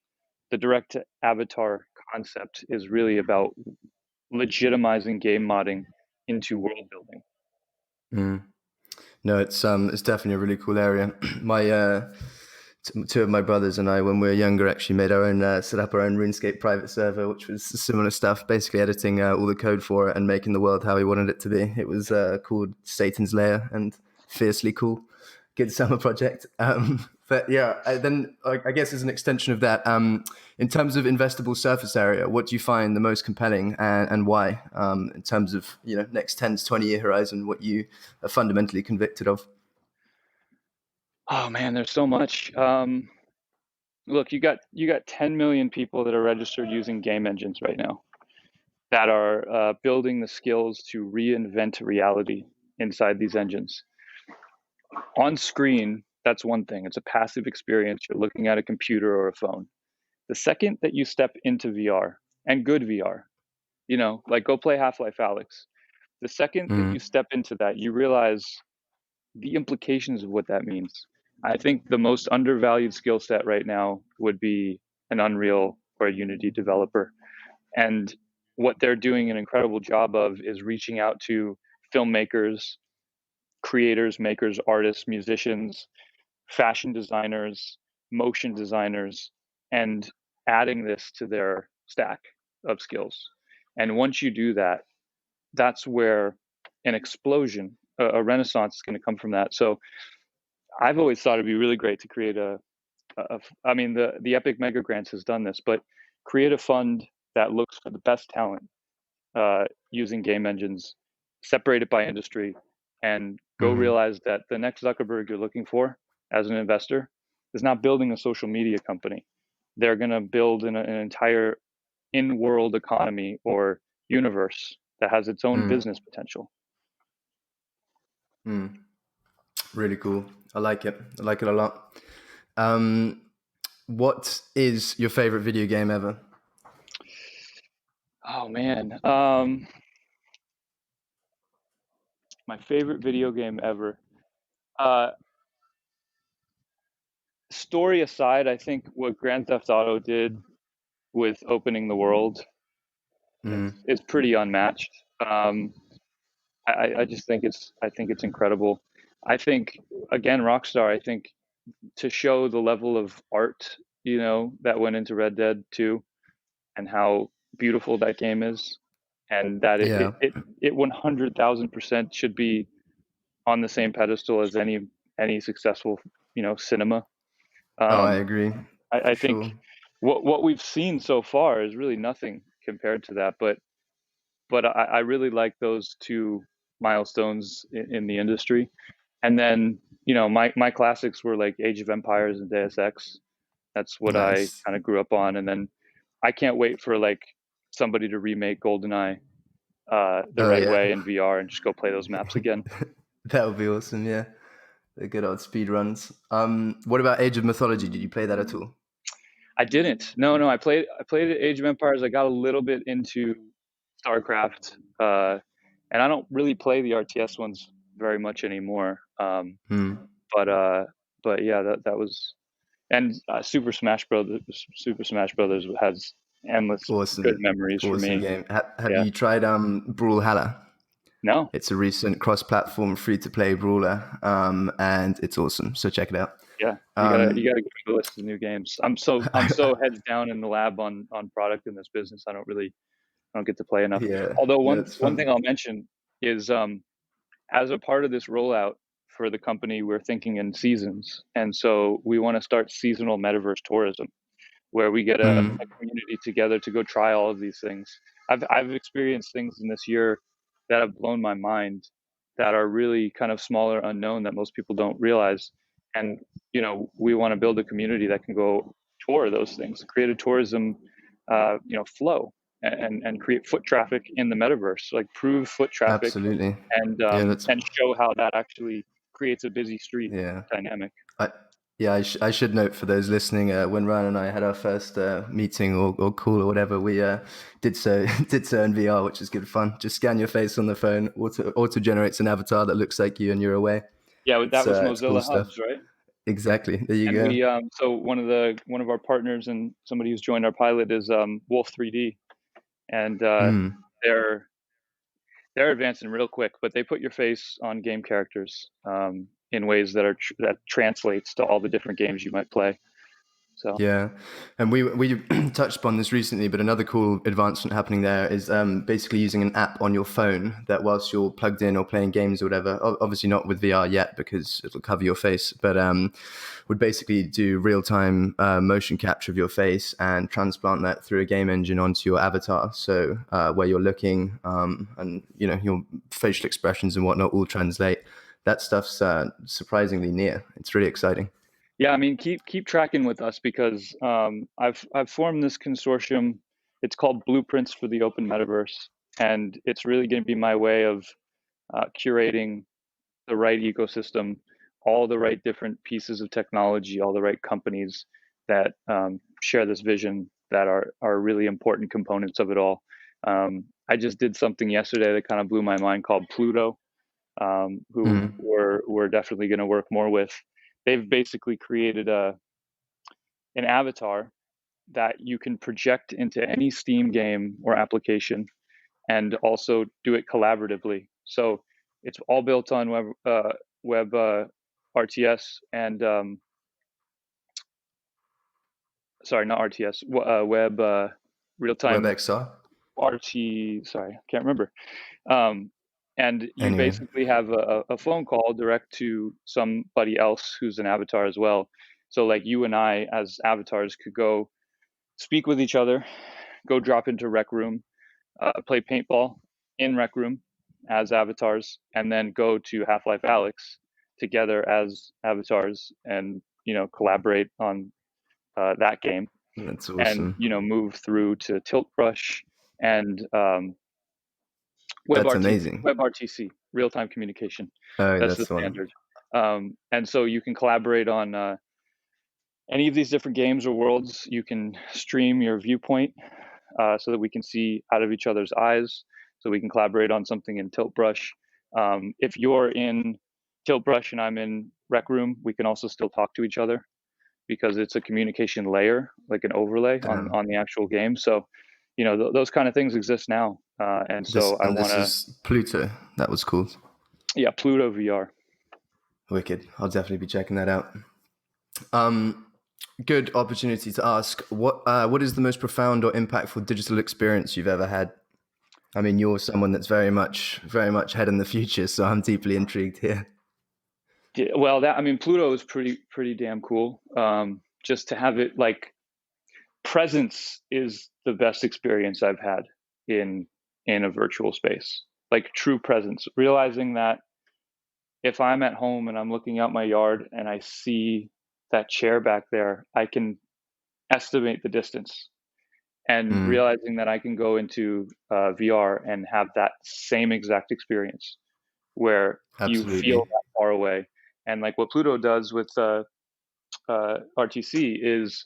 the direct to avatar concept, is really about legitimizing game modding into world building. No, it's definitely a really cool area. My two of my brothers and I, when we were younger, actually made our own, set up our own RuneScape private server, which was similar stuff, basically editing all the code for it and making the world how we wanted it to be. It was called Satan's Lair and fiercely cool. Good summer project. But yeah, then I guess as an extension of that, in terms of investable surface area, what do you find the most compelling, and why? In terms of next 10 to 20 year horizon, what you are fundamentally convicted of? Oh man, there's so much. Look, you got 10 million people that are registered using game engines right now, that are building the skills to reinvent reality inside these engines. On screen, that's one thing. It's a passive experience. You're looking at a computer or a phone. The second that you step into VR, and good VR, like, go play Half-Life Alyx. The second that you step into that, you realize the implications of what that means. I think the most undervalued skill set right now would be an Unreal or a Unity developer. And what they're doing an incredible job of is reaching out to filmmakers, creators, makers, artists, musicians, fashion designers, motion designers, and adding this to their stack of skills. And once you do that, that's where an explosion, a renaissance is going to come from that. So I've always thought it'd be really great to create I mean, the Epic Mega Grants has done this, but create a fund that looks for the best talent using game engines, separate it by industry, and go realize that the next Zuckerberg you're looking for as an investor is not building a social media company. They're going to build an entire in-world economy or universe that has its own business potential. Really cool. I like it. I like it a lot. What is your favorite video game ever? Oh man, my favorite video game ever. Uh, Story aside, I think what Grand Theft Auto did with opening the world, Mm. it's pretty unmatched. I just think it's incredible. I think again, Rockstar. I think to show the level of art, that went into Red Dead 2 and how beautiful that game is, and that Yeah. it 100,000% should be on the same pedestal as any successful, cinema. Oh, I Um, agree I for think sure. what we've seen so far is really nothing compared to that. But I really like those two milestones in the industry. And then, my classics were like Age of Empires and Deus Ex. That's what I Nice. kind of grew up on. And then I can't wait for like somebody to remake GoldenEye the Oh right yeah. way in VR and just go play those maps again. That would be awesome. Yeah, the good old speed runs. What about Age of Mythology? Did you play that at all? I didn't. No, no. I played Age of Empires. I got a little bit into StarCraft, and I don't really play the RTS ones very much anymore. Hmm. But but yeah, that was and Super Smash Brothers has endless good Awesome, memories for awesome me. game. Have Yeah. you tried Brawlhalla? No. It's a recent cross-platform free-to-play brawler, and it's awesome. So check it out. Yeah. You Um, gotta give me the list of new games. I'm so heads down in the lab on product in this business. I don't get to play enough. yeah, Although one that's one thing fun. I'll mention is as a part of this rollout for the company, we're thinking in seasons, and so we want to start seasonal metaverse tourism, where we get Mm, a community together to go try all of these things. I've experienced things in this year that have blown my mind that are really kind of small or unknown that most people don't realize. And we want to build a community that can go tour those things, create a tourism, flow, and create foot traffic in the metaverse, like prove foot traffic absolutely. and Yeah, um, that's and show how that actually creates a busy street yeah. dynamic. I yeah, I should note for those listening, when Ryan and I had our first meeting or call or whatever, we did so did so in VR, which is good fun. Just scan your face on the phone, auto generates an avatar that looks like you, and you're away. Yeah, that was It's cool Mozilla stuff. Hubs, right? Exactly. There you And go. so one of our partners and somebody who's joined our pilot is Wolf 3D, and Mm, they're they're advancing real quick, but they put your face on game characters in ways that translates to all the different games you might play. So yeah, and we touched upon this recently, but another cool advancement happening there is basically using an app on your phone that whilst you're plugged in or playing games or whatever, obviously not with VR yet because it'll cover your face, but would basically do real time motion capture of your face and transplant that through a game engine onto your avatar. So where you're looking, and your facial expressions and whatnot all translate. That stuff's surprisingly near. It's really exciting. yeah, I mean, keep tracking with us because I've formed this consortium. It's called Blueprints for the Open Metaverse, and it's really going to be my way of curating the right ecosystem, all the right different pieces of technology, all the right companies that share this vision that are really important components of it all. I just did something yesterday that kind of blew my mind called Pluto, who Mm, we're definitely going to work more with. They've basically created an avatar that you can project into any Steam game or application and also do it collaboratively. So it's all built on web RTS and sorry, not RTS, web real time WebXR. RT. Sorry, I can't remember. Um, and you Anyway. basically have a phone call direct to somebody else who's an avatar as well. So like you and I as avatars could go speak with each other, go drop into Rec Room, play paintball in Rec Room as avatars, and then go to Half-Life Alyx together as avatars, and collaborate on that game, That's and awesome. move through to Tilt Brush and That's WebRTC, amazing. WebRTC, real-time communication. Oh, That's the that's the one. standard. And so you can collaborate on any of these different games or worlds. You can stream your viewpoint so that we can see out of each other's eyes. So we can collaborate on something in Tilt Brush. If you're in Tilt Brush and I'm in Rec Room, we can also still talk to each other because it's a communication layer, like an overlay on the actual game. So, those kind of things exist now. And so this is Pluto, that was called. Yeah, Pluto VR. Wicked. I'll definitely be checking that out. Good opportunity to ask, what is the most profound or impactful digital experience you've ever had? I mean, you're someone that's very much head in the future, so I'm deeply intrigued here. Yeah, well, Pluto is pretty damn cool. Just to have it, like, presence is the best experience I've had in a virtual space. Like, true presence, realizing that if I'm at home and I'm looking out my yard and I see that chair back there, I can estimate the distance, and realizing that I can go into VR and have that same exact experience where Absolutely. you feel that far away. And like what Pluto does with RTC is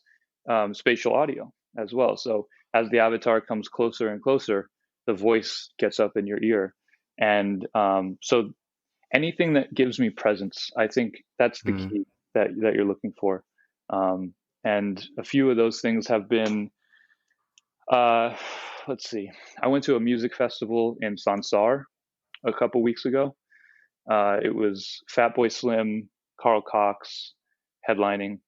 spatial audio as well. So as the avatar comes closer and closer, the voice gets up in your ear. And so anything that gives me presence, I think that's the key that you're looking for. And a few of those things have been, let's see, I went to a music festival in Sansar a couple weeks ago. It was Fatboy Slim, Carl Cox headlining.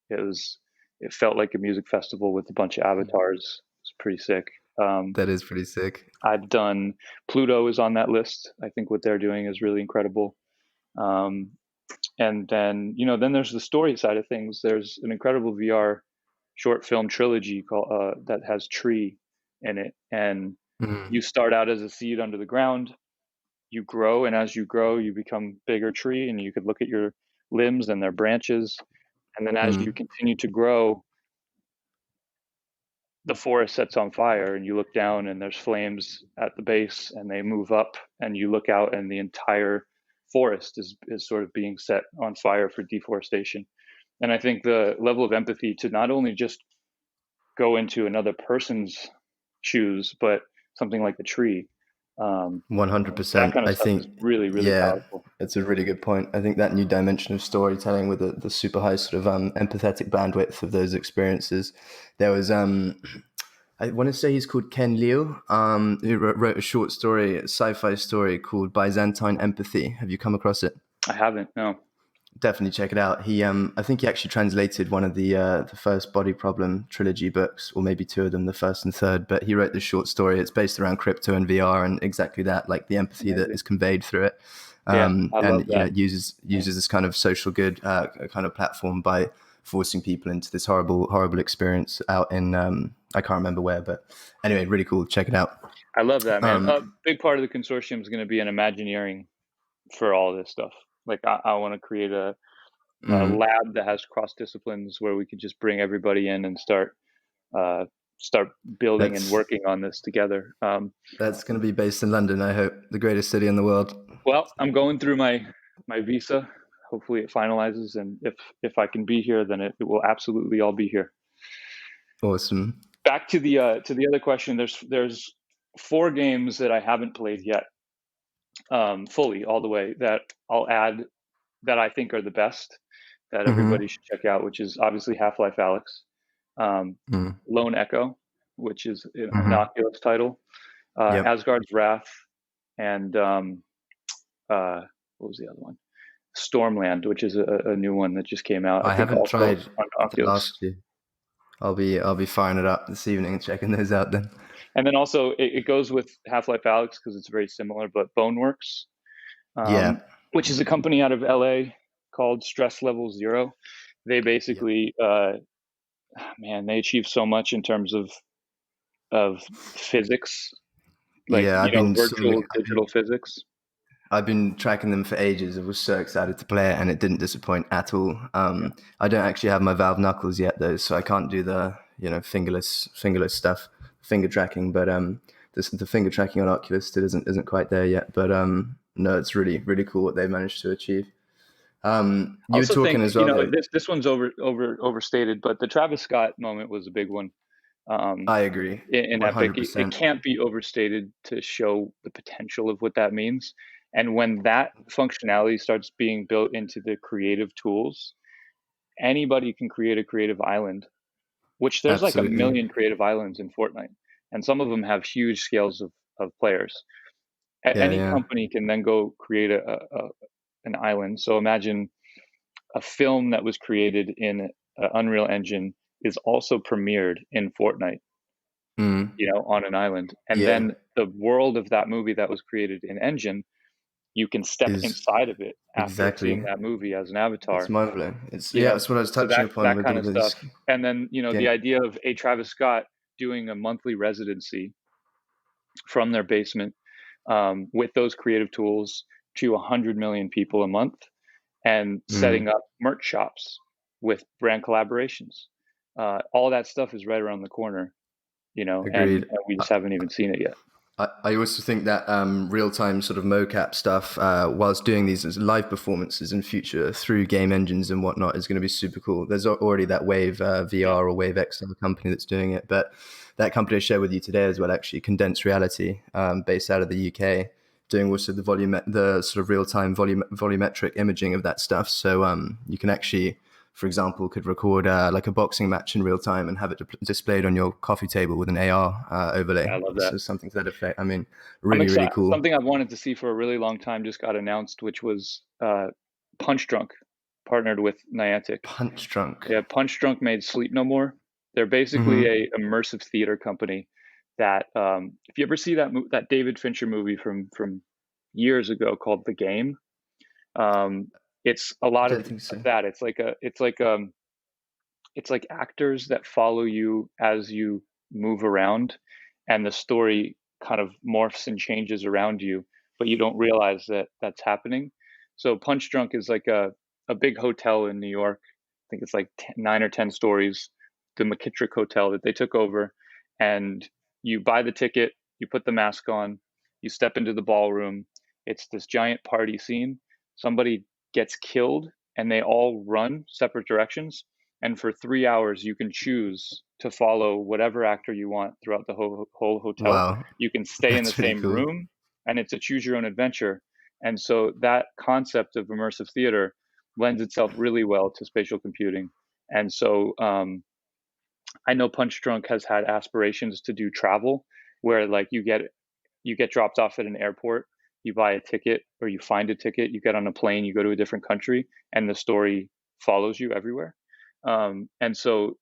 It felt like a music festival with a bunch of avatars. It's pretty sick. That is pretty sick. I've done Pluto is on that list. I think what they're doing is really incredible. And then then there's the story side of things. There's an incredible VR short film trilogy called that has Tree in it, and you start out as a seed under the ground. You grow, and as you grow, you become bigger tree, and you could look at your limbs and their branches. And then as you continue to grow, the forest sets on fire, and you look down and there's flames at the base, and they move up, and you look out and the entire forest is sort of being set on fire for deforestation. And I think the level of empathy to not only just go into another person's shoes, but something like a tree. 100%. Kind of I think really powerful. It's a really good point. I think that new dimension of storytelling with the super high sort of empathetic bandwidth of those experiences. There was I want to say he's called Ken Liu, who wrote a short story, a sci-fi story called Byzantine Empathy. Have you come across it? I haven't, no. Definitely check it out. He, I think he actually translated one of the first Body Problem trilogy books, or maybe two of them, the first and third. But he wrote this short story. It's based around crypto and VR, and exactly that, like the empathy that is conveyed through it. And uses this kind of social good kind of platform by forcing people into this horrible experience out in I can't remember where, but anyway, really cool. Check it out. I love that, man. A big part of the consortium is going to be an Imagineering for all this stuff. Like I want to create a lab that has cross disciplines where we could just bring everybody in and start building and working on this together. That's going to be based in London, I hope, the greatest city in the world. Well, I'm going through my visa. Hopefully it finalizes, and if I can be here, then it will absolutely all be here. Awesome. Back to the other question. There's 4 games that I haven't played yet, fully all the way, that I'll add that I think are the best that everybody should check out, which is obviously Half-Life Alyx, Lone Echo, which is an Oculus title, Asgard's Wrath, and what was the other one? Stormland, which is a new one that just came out. I haven't tried the last two. I'll be firing it up this evening and checking those out then. And then also it goes with Half-Life Alyx because it's very similar, but Boneworks, which is a company out of LA called Stress Level Zero. They basically, they achieve so much in terms of physics, like virtual digital physics. I've been tracking them for ages. I was so excited to play it, and it didn't disappoint at all. I don't actually have my Valve knuckles yet, though, so I can't do the fingerless stuff, finger tracking. But the finger tracking on Oculus still isn't quite there yet. But no, it's really really cool what they managed to achieve. You were Also talking think, as well, though. this one's overstated, but the Travis Scott moment was a big one. I agree, In Epic, it 100%. can't be overstated to show the potential of what that means. And when that functionality starts being built into the creative tools, anybody can create a creative island, which there's like a Absolutely. million creative islands in Fortnite, and some of them have huge scales of players. Yeah, Any yeah. company can then go create an island. So imagine a film that was created in Unreal Engine is also premiered in Fortnite, Mm. on an island. And Yeah, then the world of that movie that was created in Engine, you can step is inside of it after seeing exactly. that movie as an It's avatar, mind blowing. It's you yeah, know. that's what I was So touching upon that with kind all of stuff. those And then, the game. idea of a Travis Scott doing a monthly residency from their basement, with those creative tools to 100 million people a month, and Mm. setting up merch shops with brand collaborations. All that stuff is right around the corner, and Agreed. we just haven't even seen it yet. I also think that real-time sort of mocap stuff, whilst doing these as live performances in future through game engines and whatnot, is going to be super cool. There's already that Wave Yeah. VR or Wave XR company that's doing it, but that company I shared with you today as well, actually, Condensed Reality, based out of the UK, doing also the sort of real-time volumetric imaging of that stuff. So you can actually, for example, could record like a boxing match in real time and have it displayed on your coffee table with an AR overlay. I love that. So something to that effect. I mean, I'm really, really excited. cool. Something I've wanted to see for a really long time just got announced, which was Punch Drunk, partnered with Niantic. Punch Drunk. Yeah, Punch Drunk made Sleep No More. They're basically Mm-hmm. a immersive theater company that, if you ever see that David Fincher movie from years ago called The Game, um, it's a I lot don't of think so. that. It's like actors that follow you as you move around, and the story kind of morphs and changes around you, but you don't realize that that's happening. So Punch Drunk is like a big hotel in New York. I think it's like 9 or 10 stories, the McKittrick Hotel that they took over. And you buy the ticket, you put the mask on, you step into the ballroom. It's this giant party scene. Somebody gets killed, and they all run separate directions, and for 3 hours you can choose to follow whatever actor you want throughout the whole hotel. Wow, You can stay in the that's really same cool. room, and it's a choose your own adventure. And so that concept of immersive theater lends itself really well to spatial computing. And so, I know Punch Drunk has had aspirations to do travel, where like you get dropped off at an airport, you buy a ticket or you find a ticket, you get on a plane, you go to a different country, and the story follows you everywhere. And so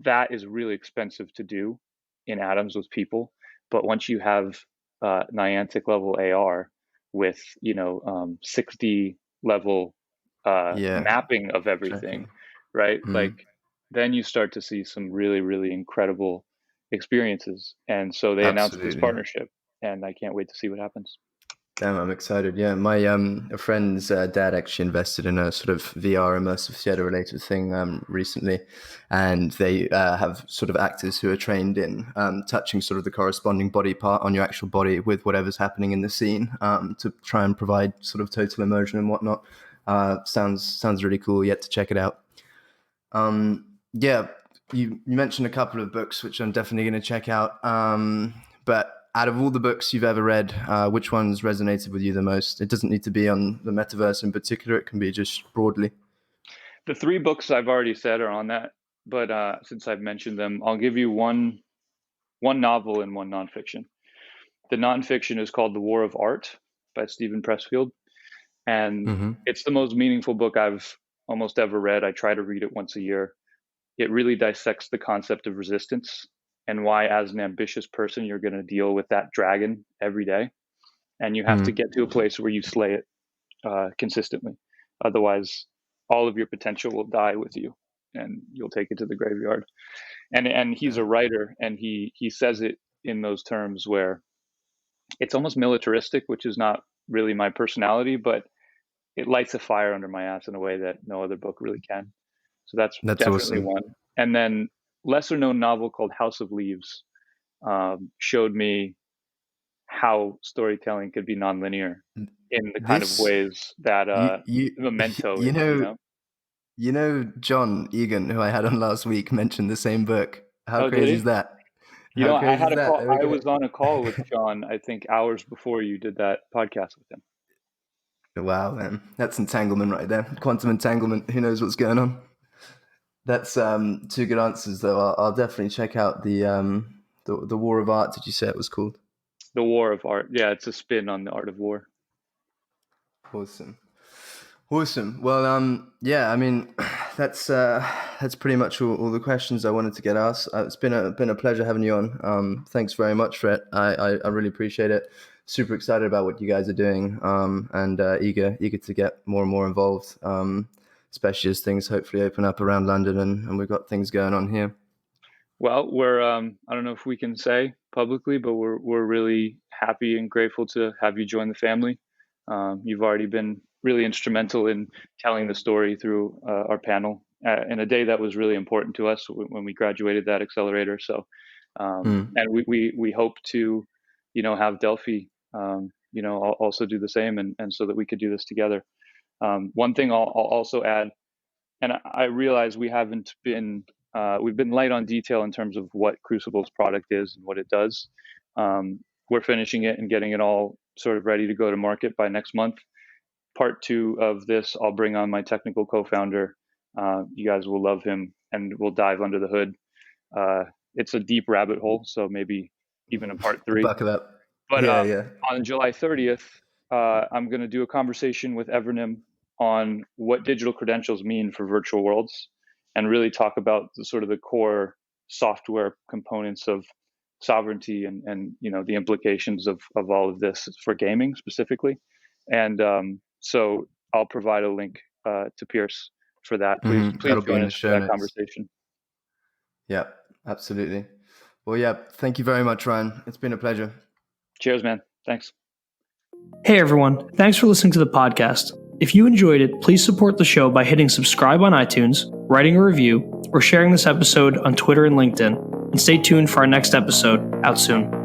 that is really expensive to do in atoms with people. But once you have Niantic level AR with 60 level Yeah, mapping of everything, tracking. right? Like Mm, then you start to see some really, really incredible experiences. And so they announced this absolutely. partnership, and I can't wait to see what happens. Damn, I'm excited. Yeah, my a friend's dad actually invested in a sort of VR immersive theater related thing recently, and they have sort of actors who are trained in touching sort of the corresponding body part on your actual body with whatever's happening in the scene to try and provide sort of total immersion and whatnot. Sounds really cool. Yet to check it out. Yeah, you mentioned a couple of books which I'm definitely going to check out. But out of all the books you've ever read, which ones resonated with you the most? It doesn't need to be on the metaverse in particular. It can be just broadly. The three books I've already said are on that, but since I've mentioned them, I'll give you one novel and one nonfiction. The nonfiction is called The War of Art by Stephen Pressfield, and Mm-hmm. it's the most meaningful book I've almost ever read. I try to read it once a year. It really dissects the concept of resistance and why, as an ambitious person, you're going to deal with that dragon every day, and you have to Mm. get to a place where you slay it consistently. Otherwise, all of your potential will die with you, and you'll take it to the graveyard. And he's a writer, and he says it in those terms where it's almost militaristic, which is not really my personality, but it lights a fire under my ass in a way that no other book really can. So that's That's definitely awesome. one. And then lesser known novel called House of Leaves showed me how storytelling could be nonlinear in the kind of This ways that you Memento you is, know John Egan, who I had on last week, mentioned the same book. How Oh, did crazy is he? that? You How know, crazy is that? There we I go. was on a call with John, I think hours before you did that podcast with him. Wow, man, that's entanglement right there. Quantum entanglement. Who knows what's going on? That's two good answers, though. I'll definitely check out the War of Art. Did you say it was called? The War of Art. Yeah, it's a spin on the Art of War. Awesome. Awesome. Well, yeah. I mean, that's pretty much all the questions I wanted to get asked. It's been a pleasure having you on. Thanks very much for it. I really appreciate it. Super excited about what you guys are doing. And eager to get more and more involved. Especially as things hopefully open up around London and we've got things going on here. Well, we're I don't know if we can say publicly, but we're really happy and grateful to have you join the family. You've already been really instrumental in telling the story through our panel in a day that was really important to us when we graduated that accelerator. So, and we hope to, have Delphi, also do the same, and so that we could do this together. One thing I'll also add, and I realize we've been light on detail in terms of what Crucible's product is and what it does. We're finishing it and getting it all sort of ready to go to market by next month. Part 2 of this, I'll bring on my technical co-founder. You guys will love him, and we'll dive under the hood. It's a deep rabbit hole, so maybe even a part 3. Buckle up. But Yeah. on July 30th, I'm going to do a conversation with Evernym on what digital credentials mean for virtual worlds, and really talk about the core software components of sovereignty and the implications of all of this for gaming specifically. And so I'll provide a link to Pierce for that. Please That'll be join in the us for show that notes. conversation. Yeah, absolutely. Well, yeah, thank you very much, Ryan. It's been a pleasure. Cheers, man. Thanks. Hey everyone, thanks for listening to the podcast. If you enjoyed it, please support the show by hitting subscribe on iTunes, writing a review, or sharing this episode on Twitter and LinkedIn. And stay tuned for our next episode, out soon.